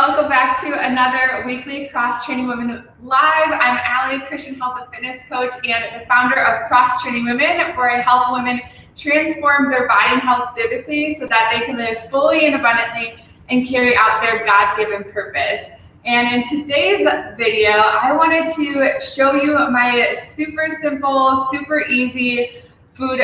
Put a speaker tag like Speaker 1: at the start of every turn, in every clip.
Speaker 1: welcome back to another weekly Cross Training Women Live. I'm Allie, Christian health and fitness coach and the founder of Cross Training Women, where I help women transform their body and health biblically so that they can live fully and abundantly and carry out their God-given purpose. And in today's video, I wanted to show you my super simple, super easy food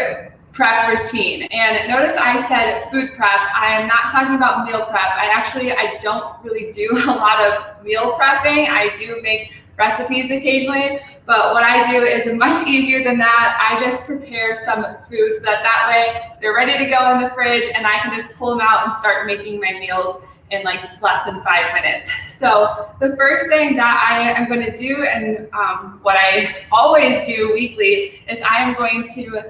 Speaker 1: prep routine. And notice I said food prep. I am not talking about meal prep. I don't really do a lot of meal prepping. I do make recipes occasionally, but what I do is much easier than that. I just prepare some food so that way they're ready to go in the fridge and I can just pull them out and start making my meals in like less than 5 minutes. So the first thing that I am going to do, and what I always do weekly, is I am going to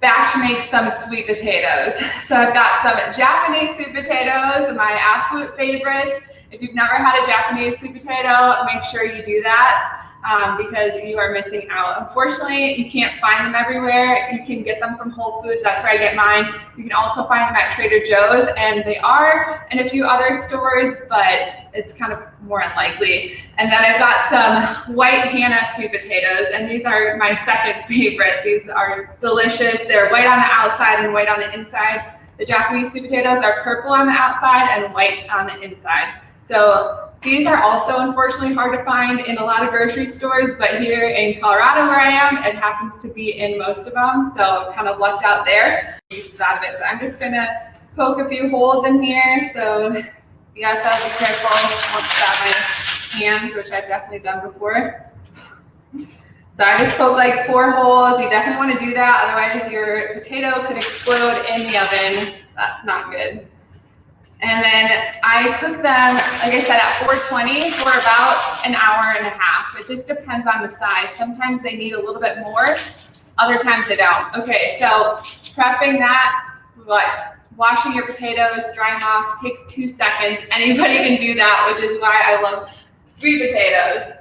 Speaker 1: batch make some sweet potatoes. So I've got some Japanese sweet potatoes, my absolute favorites. If you've never had a Japanese sweet potato, make sure you do that because you are missing out. Unfortunately, you can't find them everywhere. You can get them from Whole Foods. That's where I get mine. You can also find them at Trader Joe's, and they are in a few other stores, but it's kind of more unlikely. And then I've got some white Hannah sweet potatoes, and these are my second favorite. These are delicious. They're white on the outside and white on the inside. The Japanese sweet potatoes are purple on the outside and white on the inside. So these are also unfortunately hard to find in a lot of grocery stores, but here in Colorado where I am, it happens to be in most of them. So kind of lucked out there. Pieces out of it, but I'm just gonna poke a few holes in here. So you guys have to be careful. I won't stab my hand, which I've definitely done before. So I just poke like 4 holes. You definitely want to do that, otherwise your potato could explode in the oven. That's not good. And then I cook them, like I said, at 420 for about an hour and a half. It just depends on the size. Sometimes they need a little bit more, other times they don't. Okay, so prepping that, washing your potatoes, drying them off, takes 2 seconds. Anybody can do that, which is why I love sweet potatoes.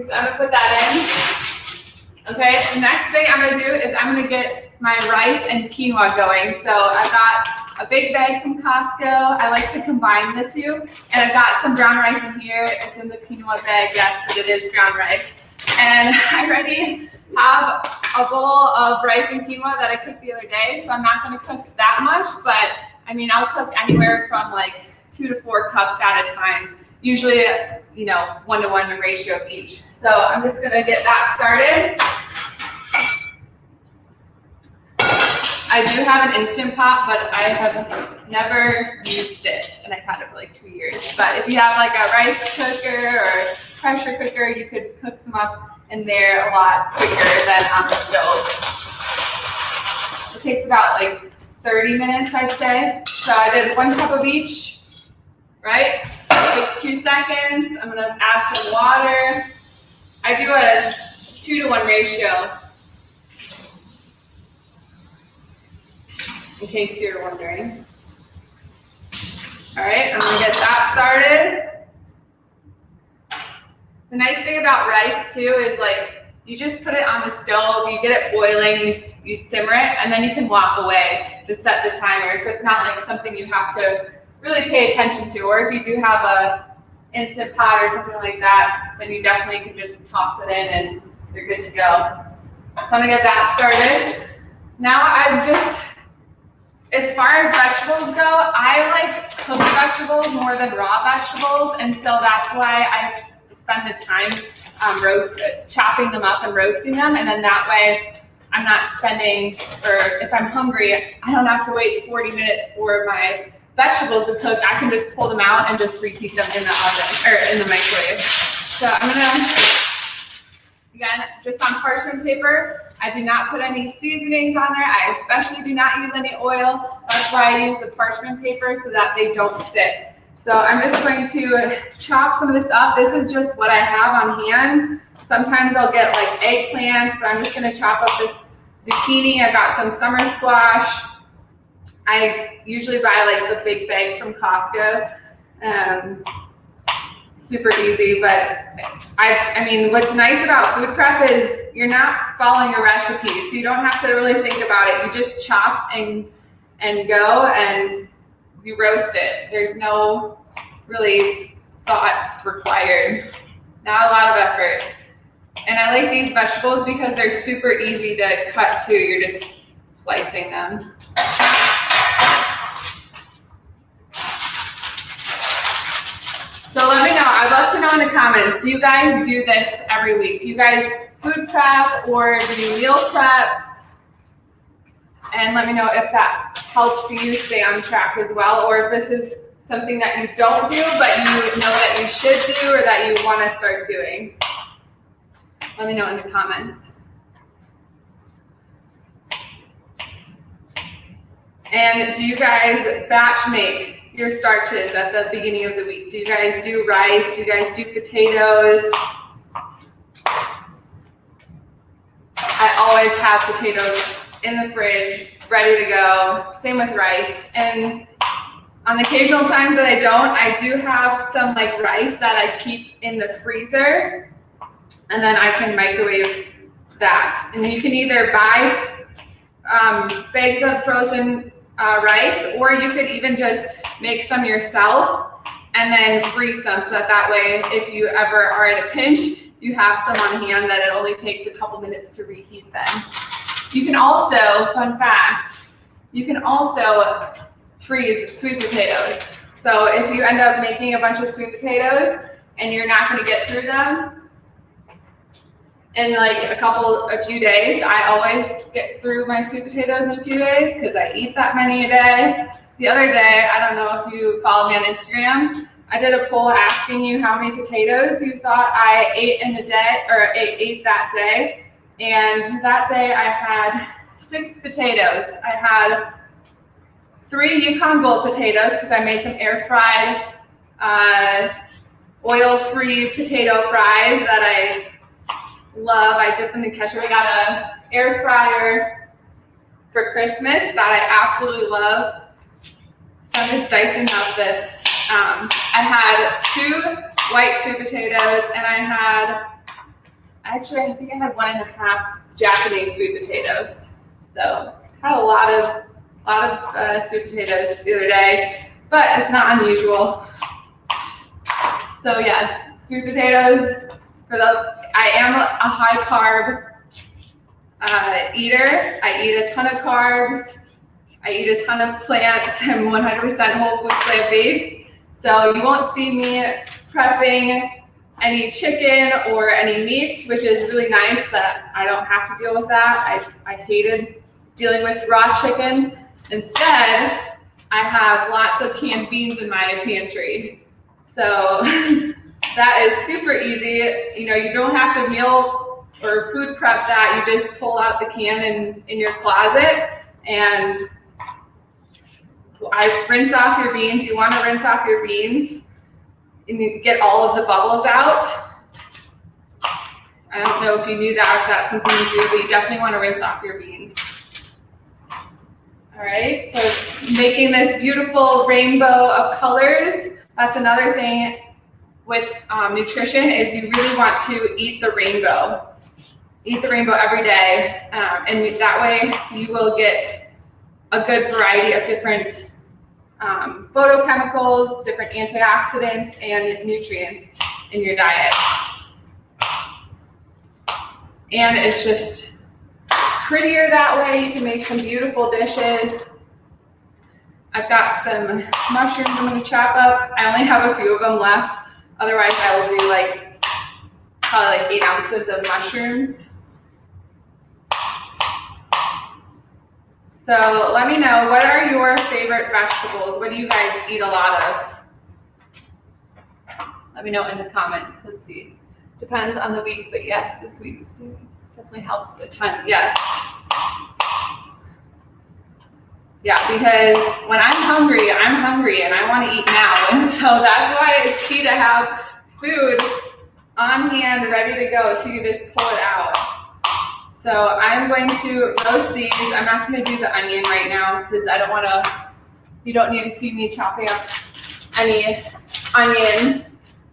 Speaker 1: So I'm gonna put that in. Okay, the next thing I'm gonna do is I'm gonna get my rice and quinoa going. So I've got a big bag from Costco. I like to combine the two. And I've got some brown rice in here. It's in the quinoa bag, yes, but it is ground rice. And I already have a bowl of rice and quinoa that I cooked the other day. So I'm not gonna cook that much, but I mean, I'll cook anywhere from like 2 to 4 cups at a time. Usually, 1-to-1 ratio of each. So I'm just gonna get that started. I do have an Instant Pot, but I have never used it, and I've had it for like 2 years. But if you have like a rice cooker or pressure cooker, you could cook some up in there a lot quicker than on the stove. It takes about like 30 minutes, I'd say. So I did 1 cup of each, right? It takes 2 seconds. I'm gonna add some water. I do a 2-to-1 ratio. In case you're wondering. All right, I'm gonna get that started. The nice thing about rice too is like, you just put it on the stove, you get it boiling, you simmer it, and then you can walk away to set the timer. So it's not like something you have to really pay attention to. Or if you do have a Instant Pot or something like that, then you definitely can just toss it in and you're good to go. So I'm gonna get that started. Now as far as vegetables go, I like cooked vegetables more than raw vegetables, and so that's why I spend the time chopping them up and roasting them, and then that way I'm not spending, or if I'm hungry, I don't have to wait 40 minutes for my vegetables to cook. I can just pull them out and just reheat them in the oven, or in the microwave. So I'm gonna, again, just on parchment paper. I do not put any seasonings on there. I especially do not use any oil. That's why I use the parchment paper so that they don't stick. So I'm just going to chop some of this up. This is just what I have on hand. Sometimes I'll get like eggplants, but I'm just gonna chop up this zucchini. I've got some summer squash. I usually buy like the big bags from Costco. Super easy, but I mean, what's nice about food prep is you're not following a recipe, so you don't have to really think about it. You just chop and go, and you roast it. There's no really thoughts required, not a lot of effort. And I like these vegetables because they're super easy to cut too. You're just slicing them. So let me know. I'd love to know in the comments, do you guys do this every week? Do you guys food prep or do you meal prep? And let me know if that helps you stay on track as well, or if this is something that you don't do, but you know that you should do or that you want to start doing. Let me know in the comments. And do you guys batch make your starches at the beginning of the week? Do you guys do rice? Do you guys do potatoes? I always have potatoes in the fridge, ready to go. Same with rice. And on the occasional times that I do have some like rice that I keep in the freezer, and then I can microwave that. And you can either buy bags of frozen rice, or you could even just make some yourself and then freeze them, so that way if you ever are at a pinch, you have some on hand that it only takes a couple minutes to reheat them. You can also, fun fact, you can also freeze sweet potatoes. So if you end up making a bunch of sweet potatoes and you're not going to get through them in like a few days, I always get through my sweet potatoes in a few days because I eat that many a day. The other day, I don't know if you follow me on Instagram, I did a poll asking you how many potatoes you thought I ate in a day, or ate that day. And that day I had 6 potatoes. I had 3 Yukon Gold potatoes because I made some air fried, oil-free potato fries that I love. I dip them in ketchup. I got an air fryer for Christmas that I absolutely love. So I'm just dicing up this. I had 2 white sweet potatoes, and I think I had 1.5 Japanese sweet potatoes. So I had a lot of sweet potatoes the other day, but it's not unusual. So yes, sweet potatoes. I am a high carb eater. I eat a ton of carbs. I eat a ton of plants. I'm 100% whole foods plant-based. So you won't see me prepping any chicken or any meat, which is really nice that I don't have to deal with that. I hated dealing with raw chicken. Instead, I have lots of canned beans in my pantry. So that is super easy. You know, you don't have to meal or food prep that. You just pull out the can in your closet, and I rinse off your beans. You want to rinse off your beans and you get all of the bubbles out. I don't know if you knew that, if that's something you do, but you definitely want to rinse off your beans. All right, so making this beautiful rainbow of colors. That's another thing with nutrition, is you really want to eat the rainbow. Eat the rainbow every day, and that way you will get a good variety of different photochemicals, different antioxidants, and nutrients in your diet. And it's just prettier that way. You can make some beautiful dishes. I've got some mushrooms I'm going to chop up. I only have a few of them left. Otherwise, I will do probably 8 ounces of mushrooms. So let me know, what are your favorite vegetables? What do you guys eat a lot of? Let me know in the comments. Let's see. Depends on the week, but yes, this week's definitely helps a ton. Yes. Yeah, because when I'm hungry and I want to eat now. And so that's why it's key to have food on hand, ready to go, so you can just pull it out. So I'm going to roast these. I'm not going to do the onion right now because I don't want to, you don't need to see me chopping up any onion,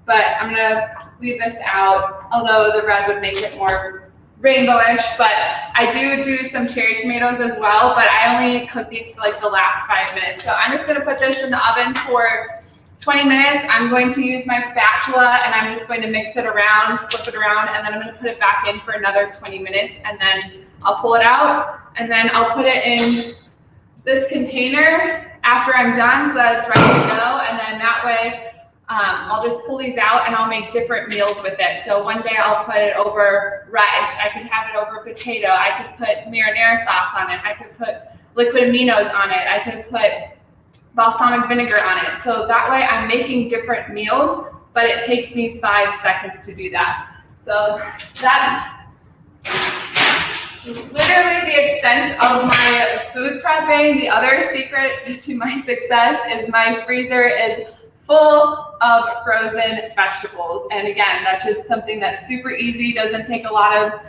Speaker 1: but I'm going to leave this out, although the red would make it more rainbowish. But I do some cherry tomatoes as well, but I only cook these for the last 5 minutes. So I'm just going to put this in the oven for 20 minutes, I'm going to use my spatula and I'm just going to mix it around, flip it around, and then I'm going to put it back in for another 20 minutes, and then I'll pull it out, and then I'll put it in this container after I'm done so that it's ready to go, and then that way I'll just pull these out and I'll make different meals with it. So one day I'll put it over rice, I could have it over potato, I could put marinara sauce on it, I could put liquid aminos on it, I could put balsamic vinegar on it. So that way I'm making different meals, but it takes me 5 seconds to do that. So that's literally the extent of my food prepping. The other secret to my success is my freezer is full of frozen vegetables. And again, that's just something that's super easy, doesn't take a lot of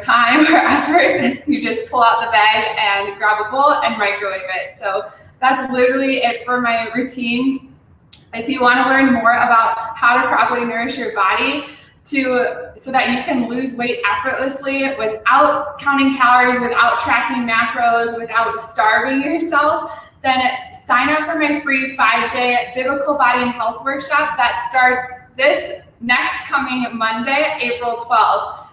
Speaker 1: time or effort. You just pull out the bag and grab a bowl and microwave it. So that's literally it for my routine. If you want to learn more about how to properly nourish your body so that you can lose weight effortlessly without counting calories, without tracking macros, without starving yourself, then sign up for my free 5-day Biblical Body and Health Workshop that starts this next coming Monday, April 12th.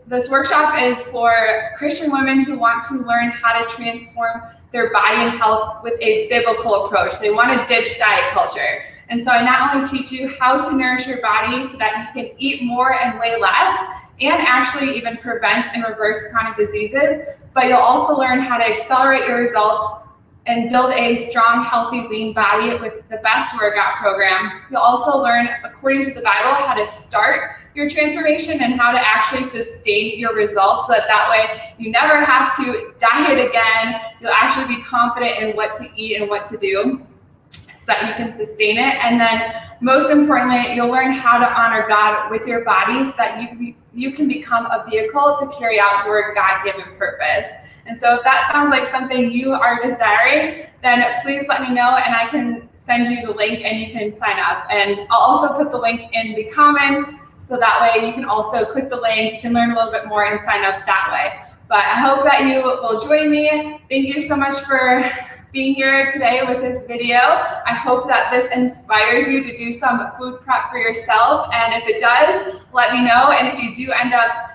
Speaker 1: This workshop is for Christian women who want to learn how to transform their body and health with a biblical approach. They want to ditch diet culture. And so I not only teach you how to nourish your body so that you can eat more and weigh less, and actually even prevent and reverse chronic diseases, but you'll also learn how to accelerate your results and build a strong, healthy, lean body with the best workout program. You'll also learn, according to the Bible, how to start your transformation and how to actually sustain your results so that way you never have to diet again. You'll actually be confident in what to eat and what to do so that you can sustain it. And then most importantly, you'll learn how to honor God with your body so that you can become a vehicle to carry out your God-given purpose. And so if that sounds like something you are desiring, then please let me know and I can send you the link and you can sign up. And I'll also put the link in the comments so that way you can also click the link, you can learn a little bit more and sign up that way. But I hope that you will join me. Thank you so much for being here today with this video. I hope that this inspires you to do some food prep for yourself. And if it does, let me know. And if you do end up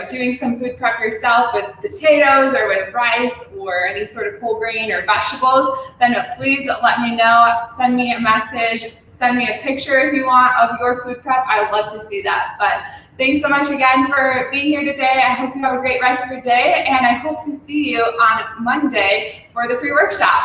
Speaker 1: doing some food prep yourself with potatoes or with rice or any sort of whole grain or vegetables, then please let me know. Send me a message, send me a picture if you want of your food prep. I would love to see that. But thanks so much again for being here today. I hope you have a great rest of your day, and I hope to see you on Monday for the free workshop.